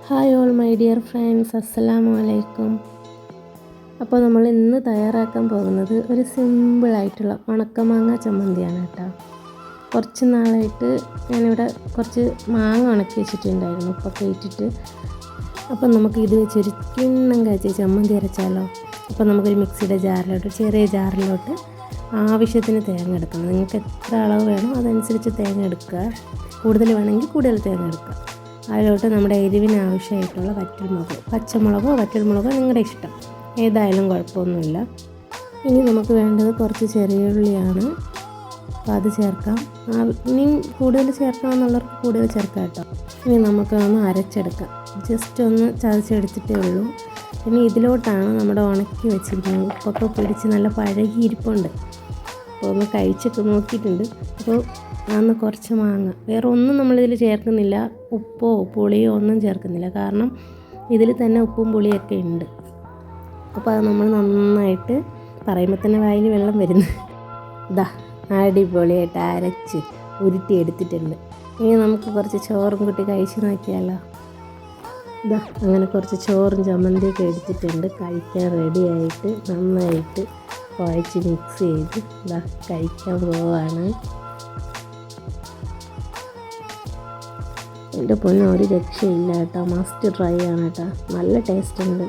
Hi all my dear friends, അസ്സലാമു അലൈക്കും. അപ്പോൾ നമ്മൾ ഇന്ന് തയ്യാറാക്കാൻ പോകുന്നത് ഒരു സിമ്പിളായിട്ടുള്ള ഉണക്കമാങ്ങ ചമ്മന്തിയാണ് കേട്ടോ. കുറച്ച് നാളായിട്ട് ഞാനിവിടെ കുറച്ച് മാങ്ങ ഉണക്കി വെച്ചിട്ടുണ്ടായിരുന്നു, ഉപ്പൊക്കെ ഇട്ടിട്ട്. അപ്പം നമുക്ക് ഇത് വെച്ചൊരു കിണ്ണം കാച്ചി ചമ്മന്തി അരച്ചാലോ. അപ്പോൾ നമുക്കൊരു മിക്സിയുടെ ജാറിലോട്ട്, ചെറിയ ജാറിലോട്ട് ആവശ്യത്തിന് തേങ്ങ എടുക്കണം. നിങ്ങൾക്ക് എത്ര അളവ് വേണോ അതനുസരിച്ച് തേങ്ങ എടുക്കുക. കൂടുതൽ വേണമെങ്കിൽ കൂടുതൽ തേങ്ങ എടുക്കുക. അതിലോട്ട് നമ്മുടെ എരിവിന് ആവശ്യമായിട്ടുള്ള പച്ചമുളകോ വറ്റൽമുളകോ നിങ്ങളുടെ ഇഷ്ടം, ഏതായാലും കുഴപ്പമൊന്നുമില്ല. ഇനി നമുക്ക് വേണ്ടത് കുറച്ച് ചെറിയ ഉള്ളിയാണ്, അപ്പോൾ അത് ചേർക്കാം. ഇനിയും കൂടുതൽ ചേർക്കാമെന്നുള്ളവർക്ക് കൂടുതൽ ചേർക്കാം കേട്ടോ. ഇനി നമുക്കൊന്ന് അരച്ചെടുക്കാം, ജസ്റ്റ് ഒന്ന് ചതച്ചെടുത്തിട്ടേ ഉള്ളൂ. ഇനി ഇതിലോട്ടാണ് നമ്മുടെ ഉണക്കി വെച്ചിരിക്കുന്നത്. ഉപ്പൊക്കെ പിടിച്ച് നല്ല പഴകി ഇരിപ്പുണ്ട്. അപ്പോൾ ഒന്ന് കഴിച്ചൊക്കെ നോക്കിയിട്ടുണ്ട്. അപ്പോൾ അന്ന് കുറച്ച് മാങ്ങ, വേറെ ഒന്നും നമ്മളിതിൽ ചേർക്കുന്നില്ല, ഉപ്പോ പുളിയോ ഒന്നും ചേർക്കുന്നില്ല, കാരണം ഇതിൽ തന്നെ ഉപ്പും പുളിയൊക്കെ ഉണ്ട്. അപ്പോൾ അത് നമ്മൾ നന്നായിട്ട് പറയുമ്പോൾ തന്നെ വായിൽ വെള്ളം വരുന്നു. ഇതാ അടിപൊളിയായിട്ട് അരച്ച് ഉരുട്ടി എടുത്തിട്ടുണ്ട്. ഇനി നമുക്ക് കുറച്ച് ചോറും കൂട്ടി കഴിച്ച് നോക്കിയാലോ. ഇതാ അങ്ങനെ കുറച്ച് ചോറും ചമ്മന്തിയൊക്കെ എടുത്തിട്ടുണ്ട്. കഴിക്കാൻ റെഡിയായിട്ട് നന്നായിട്ട് കുഴച്ച് മിക്സ് ചെയ്ത് ഇതാ കഴിക്കാൻ പോവാണ്. എൻ്റെ പൊന്ന് ഒരു രക്ഷയില്ല കേട്ടോ, മസ്റ്റ് ട്രൈ ആണ് കേട്ടോ, നല്ല ടേസ്റ്റ് ഉണ്ട്.